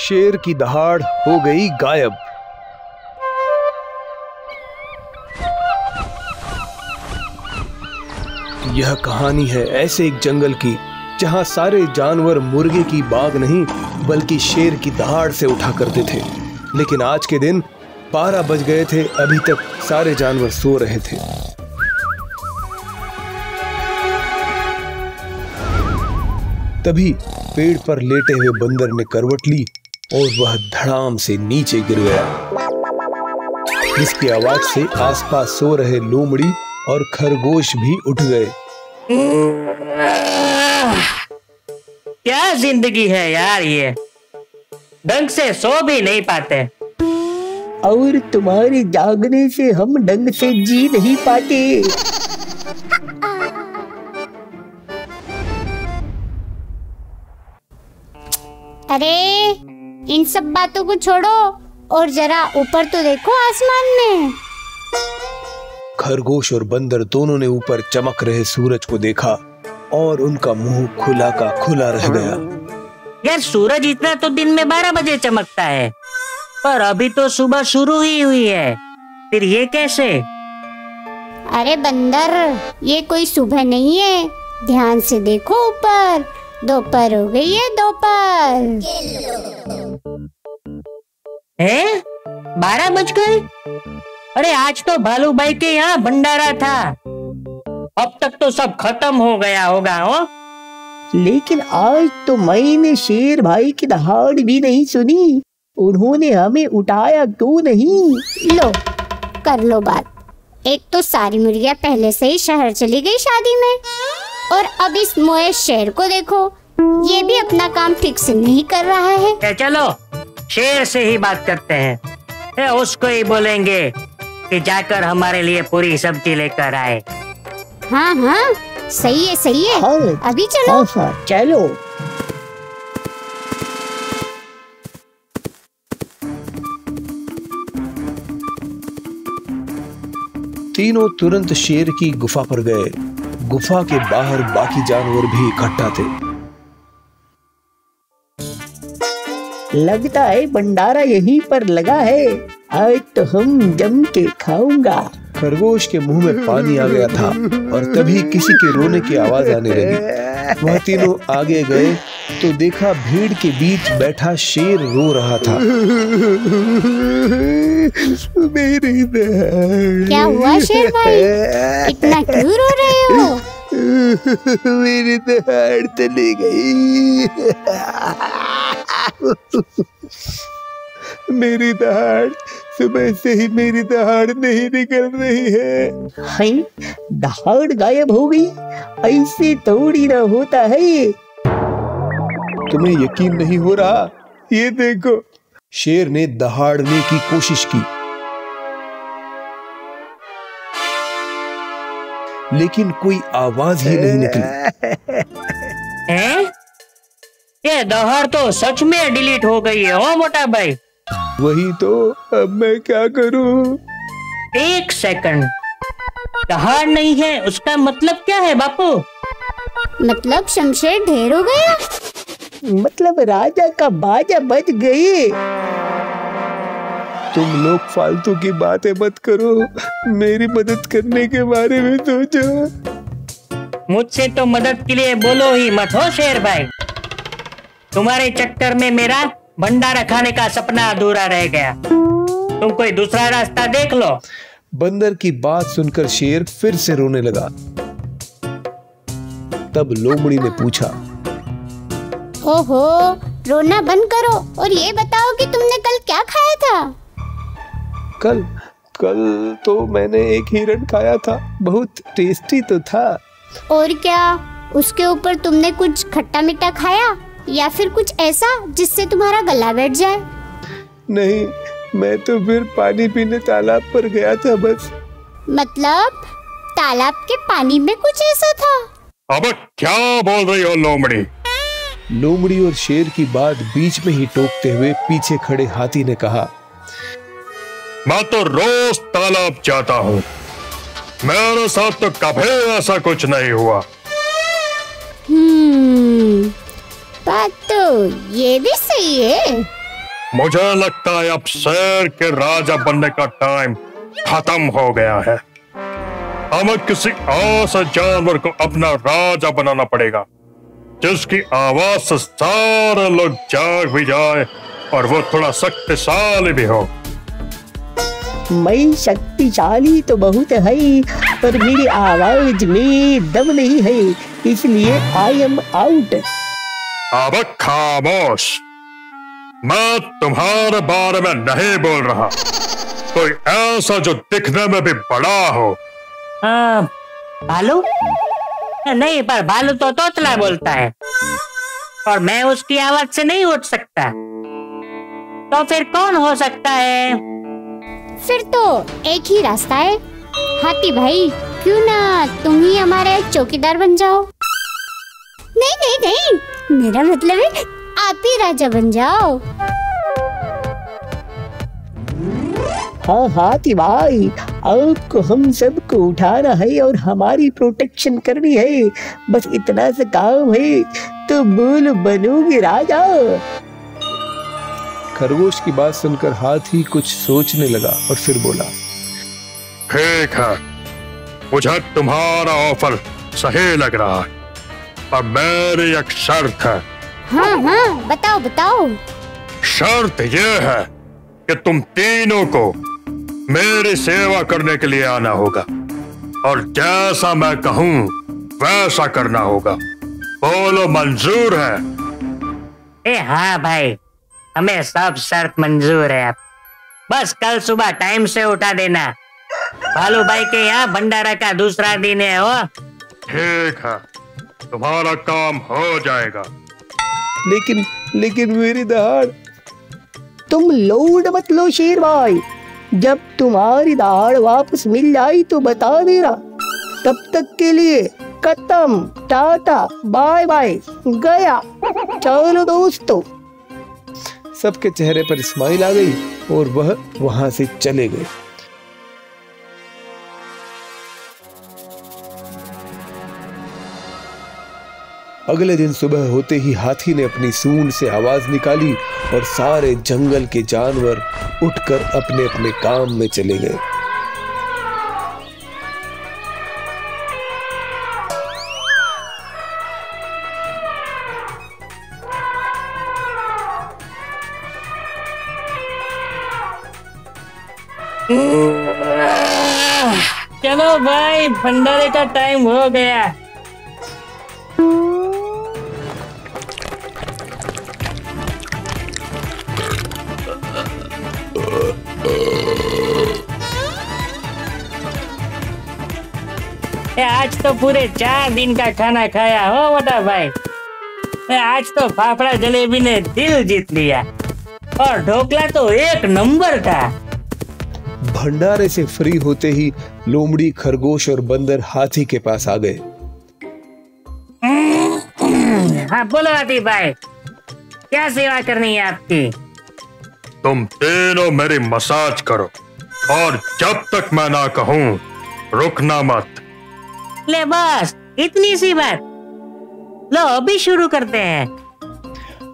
शेर की दहाड़ हो गई गायब। यह कहानी है ऐसे एक जंगल की जहां सारे जानवर मुर्गे की बाग नहीं बल्कि शेर की दहाड़ से उठा करते थे। लेकिन आज के दिन 12 बज गए थे, अभी तक सारे जानवर सो रहे थे। तभी पेड़ पर लेटे हुए बंदर ने करवट ली और वह धड़ाम से नीचे गिर गया, जिसकी आवाज से आसपास सो रहे लोमड़ी और खरगोश भी उठ गए। क्या जिंदगी है यार, ये ढंग से सो भी नहीं पाते और तुम्हारे जागने से हम ढंग से जी नहीं पाते। अरे इन सब बातों को छोड़ो और जरा ऊपर तो देखो आसमान में। खरगोश और बंदर दोनों ने ऊपर चमक रहे सूरज को देखा और उनका मुंह खुला का खुला रह गया। यार सूरज इतना तो दिन में 12 बजे चमकता है, पर अभी तो सुबह शुरू ही हुई है, फिर ये कैसे? अरे बंदर, ये कोई सुबह नहीं है, ध्यान से देखो ऊपर, दोपहर हो गई है, दोपहर। 12 बज गए? अरे आज तो भालू भाई के यहाँ भंडारा था, अब तक तो सब खत्म हो गया होगा। हो लेकिन आज तो मैंने शेर भाई की दहाड़ भी नहीं सुनी, उन्होंने हमें उठाया क्यों नहीं? लो कर लो बात। एक तो सारी मुर्गियां पहले से ही शहर चली गई शादी में, और अब इस मोए शेर को देखो, ये भी अपना काम ठीक से नहीं कर रहा है। चलो शेर से ही बात करते हैं, उसको ही बोलेंगे कि जाकर हमारे लिए पूरी सब्जी लेकर आए। हाँ हाँ सही है सही है। हाँ, अभी चलो। हाँ, चलो। तीनों तुरंत शेर की गुफा पर गए। गुफा के बाहर बाकी जानवर भी इकट्ठा थे। लगता है भंडारा यहीं पर लगा है, आज तो हम जम के खाऊंगा। खरगोश के मुंह में पानी आ गया था और तभी किसी के रोने की आवाज आने लगी। वह तीनों आगे गए तो देखा भीड़ के बीच बैठा शेर रो रहा था। मेरी दहाड़। क्या हुआ शेर भाई, इतना क्यों रो रहे हो? मेरी दहाड़ चली गई। मेरी दहाड़, सुबह से ही मेरी दहाड़ नहीं निकल रही है। दहाड़ गायब हो गई? ऐसे थोड़ी ना होता है। तुम्हें यकीन नहीं हो रहा? ये देखो। शेर ने दहाड़ने की कोशिश की, लेकिन कोई आवाज ही नहीं निकली। ये दहाड़ तो सच में डिलीट हो गई है। ओ मोटा भाई, वही तो, अब मैं क्या करूं? 1 सेकंड, दहाड़ नहीं है उसका मतलब क्या है बापू? मतलब शमशेर ढेर हो गया, मतलब राजा का बाजा बज गए। तुम लोग फालतू की बातें मत करो, मेरी मदद करने के बारे में सोचो। मुझसे तो मदद के लिए बोलो ही मत हो शेर भाई, तुम्हारे चक्कर में मेरा भंडारा खाने का सपना अधूरा रह गया। तुम कोई दूसरा रास्ता देख लो। बंदर की बात सुनकर शेर फिर से रोने लगा। तब लोमड़ी ने पूछा, ओहो, रोना बंद करो और ये बताओ कि तुमने कल क्या खाया था? कल तो मैंने एक हिरण खाया था, बहुत टेस्टी तो था। और क्या उसके ऊपर तुमने कुछ खट्टा मीठा खाया या फिर कुछ ऐसा जिससे तुम्हारा गला बैठ जाए? नहीं, मैं तो फिर पानी पीने तालाब पर गया था बस। मतलब तालाब के पानी में कुछ ऐसा था? अब क्या बोल रही हो लोमड़ी? लोमड़ी और शेर की बात बीच में ही टोकते हुए पीछे खड़े हाथी ने कहा, मैं तो रोज तालाब जाता हूँ, मेरे साथ तो कभी ऐसा कुछ नहीं हुआ। बात तो ये भी सही है। मुझे लगता है अब शेर के राजा बनने का टाइम खत्म हो गया है। हमें किसी ऐसे जानवर को अपना राजा बनाना पड़ेगा जिसकी आवाज से सारे लोग जाग भी जाए और वो थोड़ा शक्तिशाली भी हो। मैं शक्तिशाली तो बहुत है, पर मेरी आवाज में दम नहीं है, इसलिए आई एम आउट। अब खामोश, मैं तुम्हारे बारे में नहीं बोल रहा। कोई ऐसा जो दिखने में भी बड़ा हो। भालू? नहीं, पर भालू तो तोतला बोलता है और मैं उसकी आवाज से नहीं उठ सकता। तो फिर कौन हो सकता है? फिर तो एक ही रास्ता है। हाथी भाई, क्यों ना तुम ही हमारे चौकीदार बन जाओ? नहीं नहीं नहीं, मेरा मतलब है आप ही राजा बन जाओ। हाँ हाथी भाई, आपको हम सबको उठाना है और हमारी प्रोटेक्शन करनी है, बस इतना सा काम है, तो बोलो बनोगे राजा? खरगोश की बात सुनकर हाथी कुछ सोचने लगा और फिर बोला, ठीक है, मुझे तुम्हारा ऑफर सही लग रहा है, पर मेरी एक शर्त है। हाँ हाँ, बताओ बताओ। शर्त यह है कि तुम तीनों को मेरी सेवा करने के लिए आना होगा और जैसा मैं कहूं वैसा करना होगा। बोलो मंजूर है? हाँ भाई, हमें सब शर्त मंजूर है। आप बस कल सुबह टाइम से उठा देना। भालू भाई के यहाँ भंडारा का दूसरा दिन है। वो ठीक है, तुम्हारा काम हो जाएगा। लेकिन मेरी दहाड़। तुम लोड मत लो शेर भाई, जब तुम्हारी दहाड़ वापस मिल जाए तो बता देना। तब तक के लिए खत्म, टाटा बाय बाय, गया। चलो दोस्तों। सबके चेहरे पर स्माइल आ गई और वह वहां से चले गए। अगले दिन सुबह होते ही हाथी ने अपनी सूंड से आवाज निकाली और सारे जंगल के जानवर उठकर अपने अपने काम में चले गए। चलो भाई, भंडारे का टाइम हो गया। आज तो पूरे 4 दिन का खाना खाया हो बड़ा भाई। आज तो फाफड़ा जलेबी ने दिल जीत लिया और ढोकला तो 1 नंबर था। भंडारे से फ्री होते ही लोमड़ी, खरगोश और बंदर हाथी के पास आ गए। हाँ बोलो हाथी भाई, क्या सेवा करनी है आपकी? तुम तीनों मेरी मसाज करो और जब तक मैं ना कहूं रुकना मत। ले बस इतनी सी बात, लो अभी शुरू करते हैं।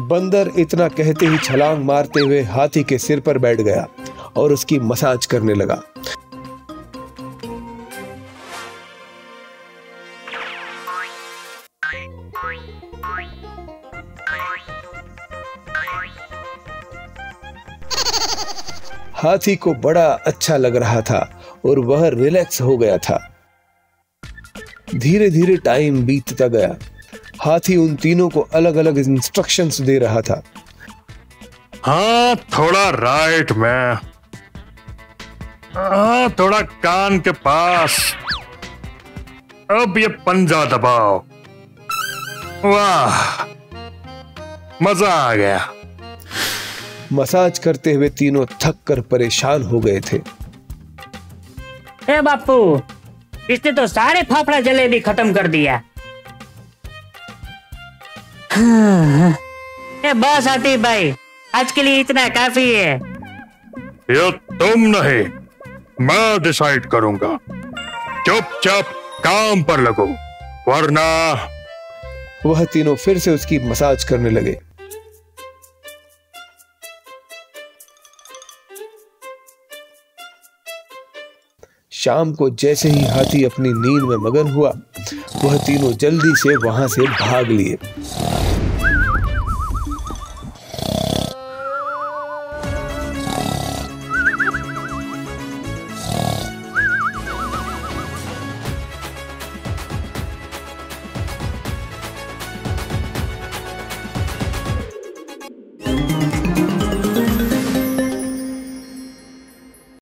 बंदर इतना कहते ही छलांग मारते हुए हाथी के सिर पर बैठ गया और उसकी मसाज करने लगा। हाथी को बड़ा अच्छा लग रहा था और वह रिलैक्स हो गया था। धीरे धीरे टाइम बीतता गया। हाथी उन तीनों को अलग अलग इंस्ट्रक्शंस दे रहा था। हाँ, थोड़ा राइट में, हाँ थोड़ा कान के पास, अब ये पंजा दबाओ। वाह, मजा आ गया। मसाज करते हुए तीनों थक कर परेशान हो गए थे। ए बापू, इसने तो सारे फाफड़ा जलेबी खत्म कर दिया। ए बस हाथी भाई, आज के लिए इतना काफी है। ये तुम नहीं, मैं डिसाइड करूंगा। चुपचाप काम पर लगो, वरना। वह तीनों फिर से उसकी मसाज करने लगे। शाम को जैसे ही हाथी अपनी नींद में मगन हुआ, वह तीनों जल्दी से वहां से भाग लिए।